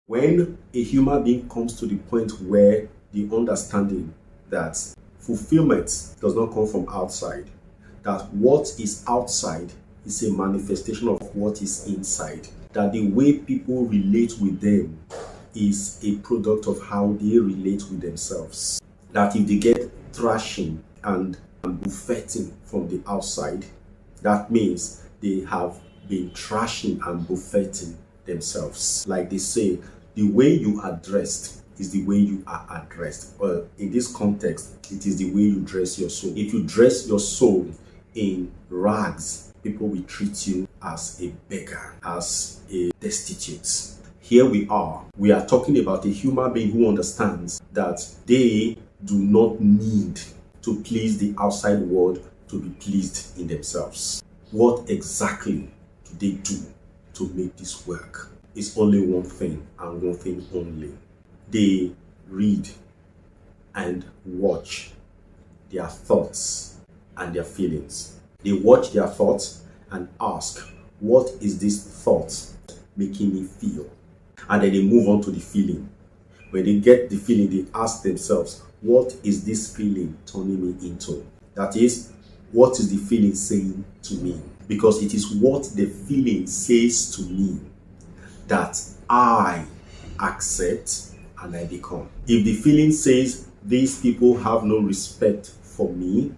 When a human being comes to the point where the understanding that fulfillment does not come from outside, that what is outside is a manifestation of what is inside, that the way people relate with them is a product of how they relate with themselves, that if they get thrashing and buffeting from the outside, that means they have been thrashing and buffeting themselves. Like they say, the way you are dressed is the way you are addressed. In this context, it is the way you dress your soul. If you dress your soul in rags, people will treat you as a beggar, as a destitute. Here we are talking about a human being who understands that they do not need to please the outside world to be pleased in themselves. What exactly do they do to make this work? It's only one thing and one thing only. They read and watch their thoughts and their feelings. They watch their thoughts and ask, what is this thought making me feel? And then they move on to the feeling. When they get the feeling, they ask themselves, what is this feeling turning me into? That is, what is the feeling saying to me? Because it is what the feeling says to me that I accept and I become. If the feeling says these people have no respect for me,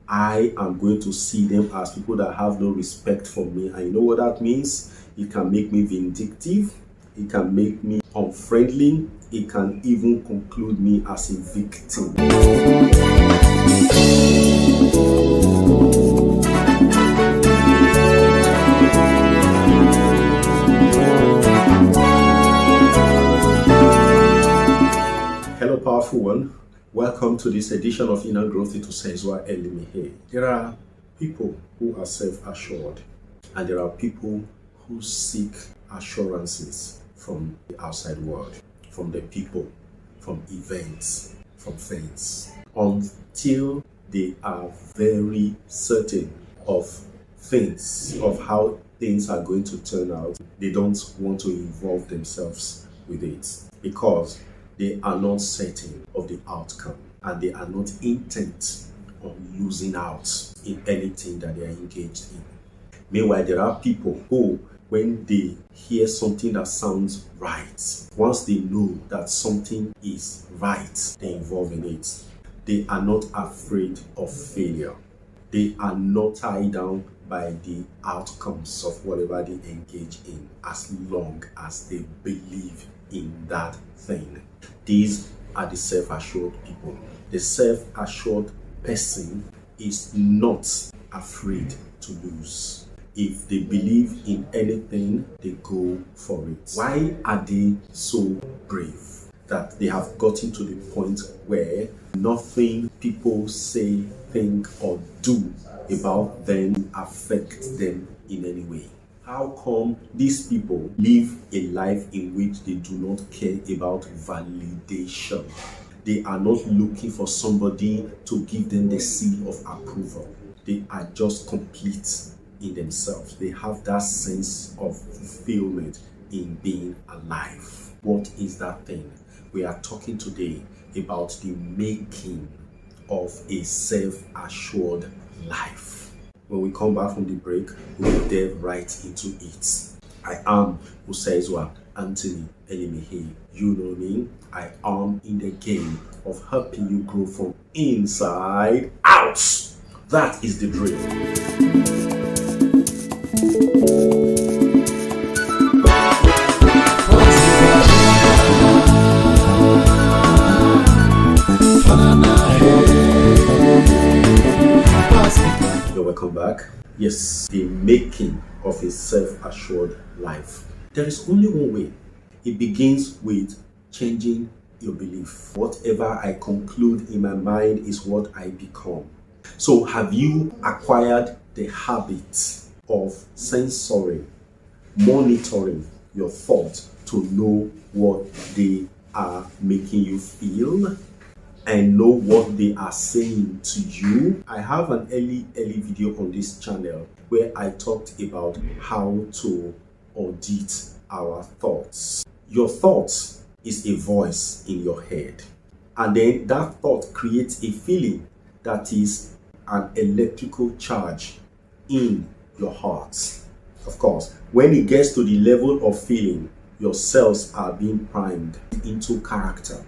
I am going to see them as people that have no respect for me. And you know what that means? It can make me vindictive. It can make me unfriendly. It can even conclude me as a victim. Hello, powerful one. Welcome to this edition of Inner Growth with Osezuah Elimihe. There are people who are self-assured, and there are people who seek assurances from the outside world, from the people, from events, from things, until they are very certain of things, of how things are going to turn out. They don't want to involve themselves with it because they are not certain of the outcome and they are not intent on losing out in anything that they are engaged in. Meanwhile, there are people who, when they hear something that sounds right, once they know that something is right, they involve in it. They are not afraid of failure. They are not tied down by the outcomes of whatever they engage in, as long as they believe in that thing. These are the self-assured people. The self-assured person is not afraid to lose. If they believe in anything, they go for it. Why are they so brave? That they have gotten to the point where nothing people say, think, or do about them affects them in any way. How come these people live a life in which they do not care about validation? They are not looking for somebody to give them the seal of approval. They are just complete in themselves. They have that sense of fulfillment in being alive. What is that thing? We are talking today about the making of a self-assured life. When we come back from the break, we will delve right into it. I am Osezuah Anthony Elimihe. You know me. I am in the game of helping you grow from inside out. That is the dream. Welcome back. Yes, the making of a self-assured life. There is only one way. It begins with changing your belief. Whatever I conclude in my mind is what I become. So have you acquired the habit of censoring, monitoring your thoughts to know what they are making you feel and know what they are saying to you? I have an early video on this channel where I talked about how to audit our thoughts. Your thoughts is a voice in your head. And then that thought creates a feeling that is an electrical charge in your heart. Of course, when it gets to the level of feeling, your cells are being primed into character.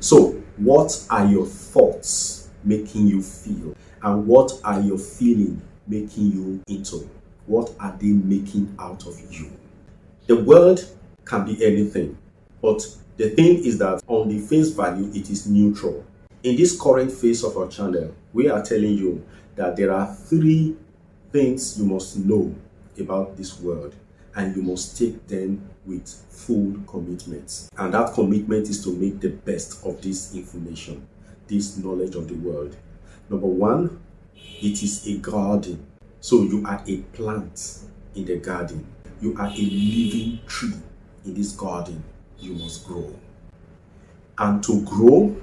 So, what are your thoughts making you feel? And what are your feelings making you into? What are they making out of you? The world can be anything, but the thing is that on the face value, it is neutral. In this current phase of our channel, we are telling you that there are 3 things you must know about this world, and you must take them with full commitment. And that commitment is to make the best of this information, this knowledge of the world. Number 1, it is a garden. So you are a plant in the garden. You are a living tree in this garden. You must grow. And to grow,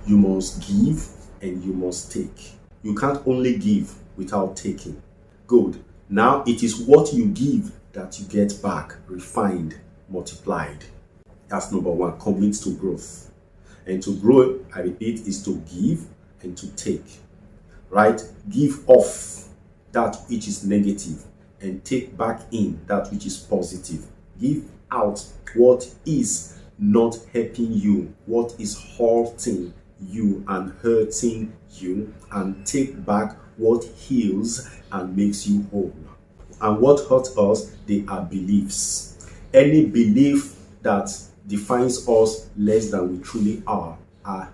you must give and you must take. You can't only give without taking. Good. Now it is what you give that you get back, refined, multiplied. That's number 1. Commit to growth. And to grow, I repeat, is to give and to take. Right? Give off that which is negative and take back in that which is positive. Give out what is not helping you, what is hurting you and hurting you, and take back what heals and makes you whole. And what hurts us, they are beliefs. Any belief that defines us less than we truly are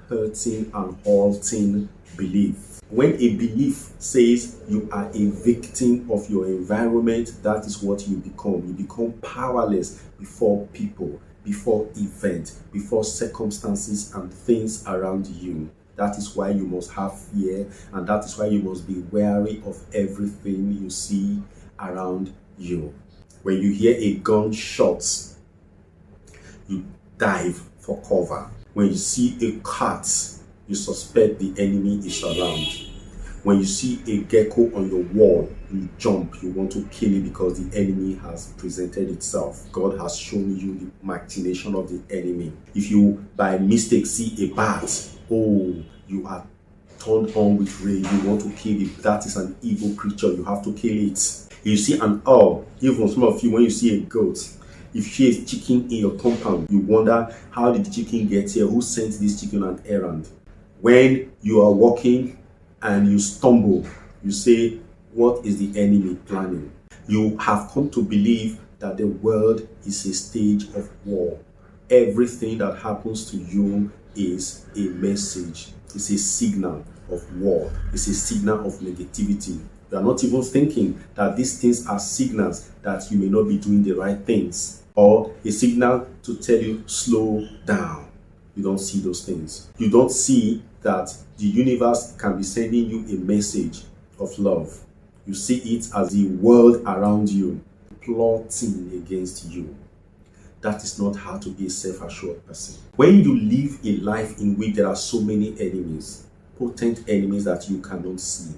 hurting and halting belief. When a belief says you are a victim of your environment, that is what you become. You become powerless before people, before events, before circumstances and things around you. That is why you must have fear, and that is why you must be wary of everything you see around you. When you hear a gunshot, you dive for cover. When you see a cat, you suspect the enemy is around. When you see a gecko on your wall, you jump, you want to kill it because the enemy has presented itself. God has shown you the machination of the enemy. If you by mistake see a bat, you are turned on with rage, you want to kill it. That is an evil creature, you have to kill it. You see an owl, even some of you, when you see a goat, if you see a chicken in your compound, you wonder, how did the chicken get here? Who sent this chicken on an errand? When you are walking and you stumble, you say, what is the enemy planning? You have come to believe that the world is a stage of war. Everything that happens to you is a message. It's a signal of war. It's a signal of negativity. You are not even thinking that these things are signals that you may not be doing the right things, or a signal to tell you, slow down. You don't see those things. You don't see that the universe can be sending you a message of love. You see it as the world around you plotting against you. That is not how to be a self-assured person. When you live a life in which there are so many enemies, potent enemies that you cannot see,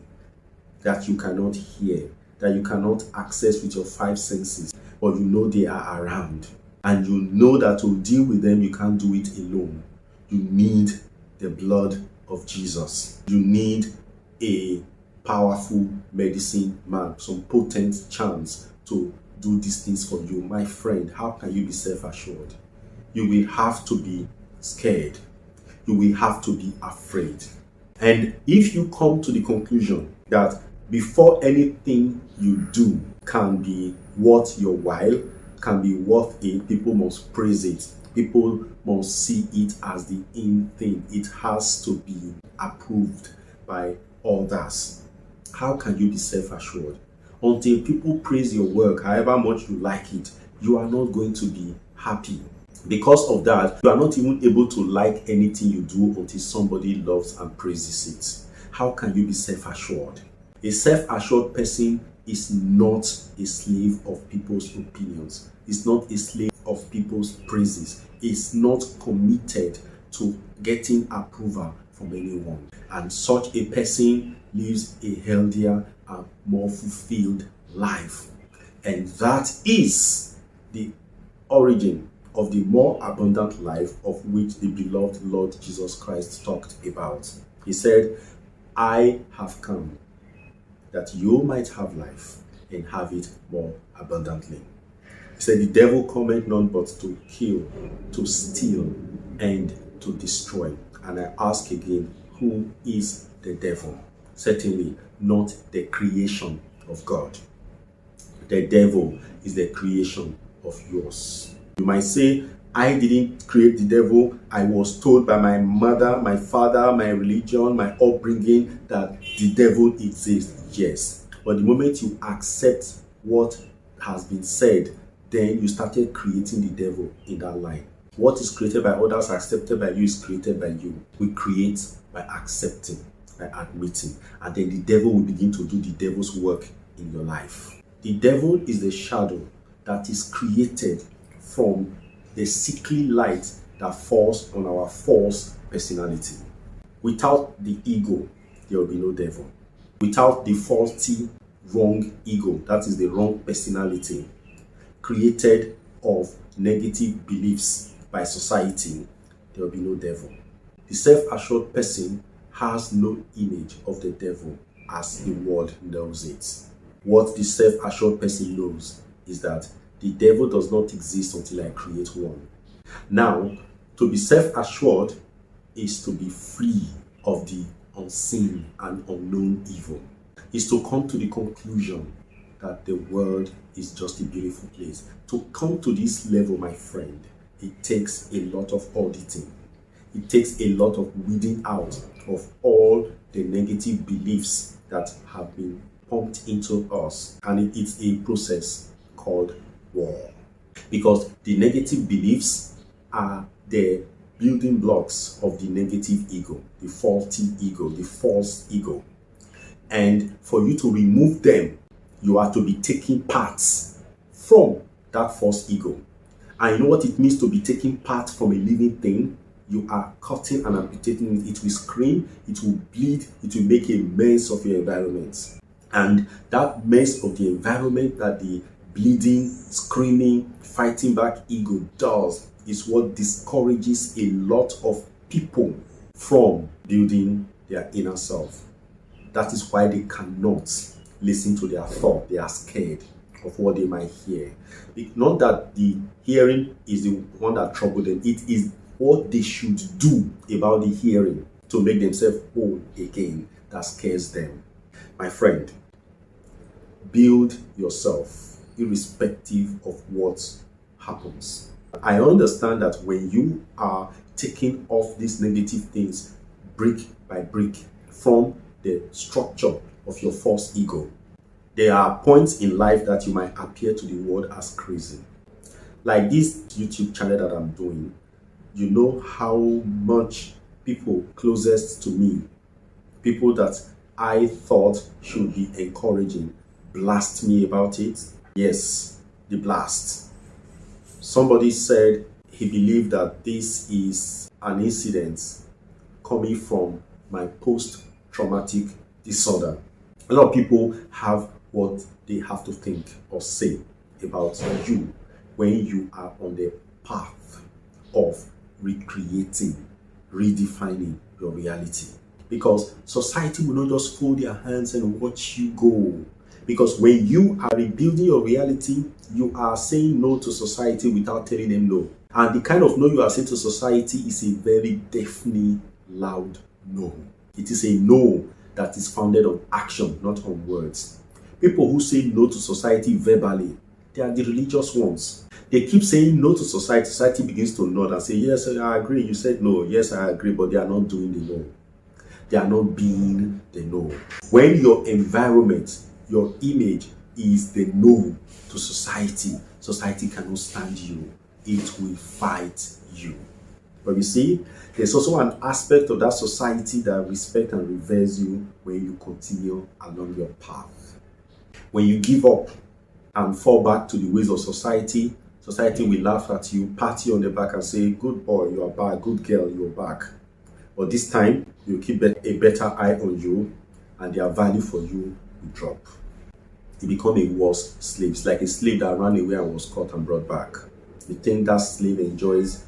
that you cannot hear, that you cannot access with your 5 senses, but you know they are around, and you know that to deal with them, you can't do it alone. You need the blood of Jesus. You need a powerful medicine man, some potent charms to do these things for you. My friend, how can you be self-assured? You will have to be scared. You will have to be afraid. And if you come to the conclusion that before anything you do can be worth your while, can be worth it, people must praise it. People must see it as the in thing. It has to be approved by others. How can you be self-assured? Until people praise your work, however much you like it, you are not going to be happy. Because of that, you are not even able to like anything you do until somebody loves and praises it. How can you be self-assured? A self-assured person is not a slave of people's opinions. It's not a slave of people's praises. It's not committed to getting approval from anyone. And such a person lives a healthier and more fulfilled life. And that is the origin of the more abundant life of which the beloved Lord Jesus Christ talked about. He said, I have come that you might have life and have it more abundantly. He said, the devil cometh none but to kill, to steal, and to destroy. And I ask again, who is the devil? Certainly not the creation of God. The devil is the creation of yours. You might say, I didn't create the devil. I was told by my mother, my father, my religion, my upbringing that the devil exists. Yes. But the moment you accept what has been said, then you started creating the devil in that line. What is created by others, accepted by you, is created by you. We create by accepting, by admitting. And then the devil will begin to do the devil's work in your life. The devil is the shadow that is created from the sickly light that falls on our false personality. Without the ego, there will be no devil. Without the faulty, wrong ego, that is the wrong personality, created of negative beliefs by society, there will be no devil. The self-assured person has no image of the devil as the world knows it. What the self-assured person knows is that the devil does not exist until I create one. Now, to be self-assured is to be free of the unseen and unknown evil. Is to come to the conclusion that the world is just a beautiful place. To come to this level, my friend, it takes a lot of auditing. It takes a lot of weeding out of all the negative beliefs that have been pumped into us. And it's a process called war. Because the negative beliefs are the building blocks of the negative ego, the faulty ego, the false ego. And for you to remove them, you are to be taking parts from that false ego. And you know what it means to be taking part from a living thing? You are cutting and amputating it. It will scream, it will bleed, it will make a mess of your environment. And that mess of the environment that the bleeding, screaming, fighting back ego does is what discourages a lot of people from building their inner self. That is why they cannot listen to their thought. They are scared of what they might hear. Not that the hearing is the one that troubles them. It is what they should do about the hearing to make themselves whole again that scares them. My friend, build yourself irrespective of what happens. I understand that when you are taking off these negative things brick by brick from the structure of your false ego, there are points in life that you might appear to the world as crazy. Like this YouTube channel that I'm doing, you know how much people closest to me, people that I thought should be encouraging, blast me about it. Yes, the blast. Somebody said he believed that this is an incident coming from my post-traumatic disorder. A lot of people have what they have to think or say about you when you are on the path of recreating, redefining your reality. Because society will not just fold their hands and watch you go. Because when you are rebuilding your reality, you are saying no to society without telling them no. And the kind of no you are saying to society is a very deafening, loud no. It is a no that is founded on action, not on words. People who say no to society verbally, they are the religious ones. They keep saying no to society. Society begins to nod and say, yes, I agree. You said no. Yes, I agree. But they are not doing the no. They are not being the no. When your environment, your image is the no to society, society cannot stand you. It will fight you. But you see, there's also an aspect of that society that respects and reveres you when you continue along your path. When you give up and fall back to the ways of society, society will laugh at you, pat you on the back and say, good boy, you are back, good girl, you are back. But this time, you keep a better eye on you and their value for you will drop. You become a worse slave. It's like a slave that ran away and was caught and brought back. You think that slave enjoys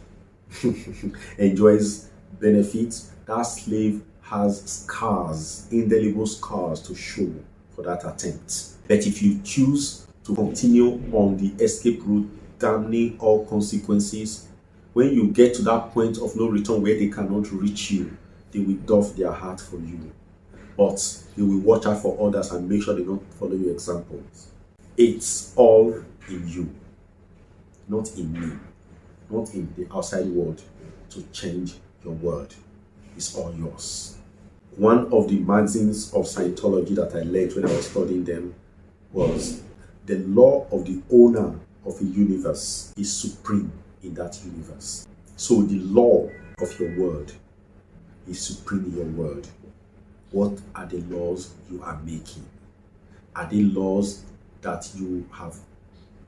benefits? That slave has scars, indelible scars to show for that attempt. But if you choose to continue on the escape route, damning all consequences, when you get to that point of no return where they cannot reach you, they will doff their heart for you. But they will watch out for others and make sure they don't follow your examples. It's all in you, not in me, not in the outside world to change your word. It's all yours. One of the maxims of Scientology that I learned when I was studying them was the law of the owner of a universe is supreme in that universe. So the law of your word is supreme in your word. What are the laws you are making? Are they laws that you have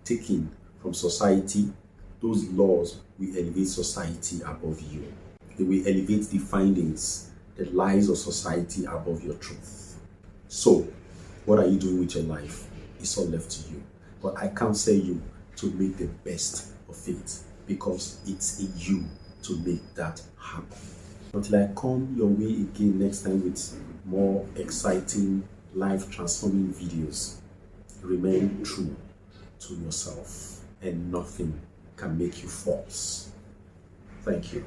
taken from society? Those laws will elevate society above you. They will elevate the findings, the lies of society above your truth. So, what are you doing with your life? It's all left to you. But I counsel you to make the best of it, because it's in you to make that happen. Until I come your way again next time with more exciting, life-transforming videos, remain true to yourself, and nothing can make you false. Thank you.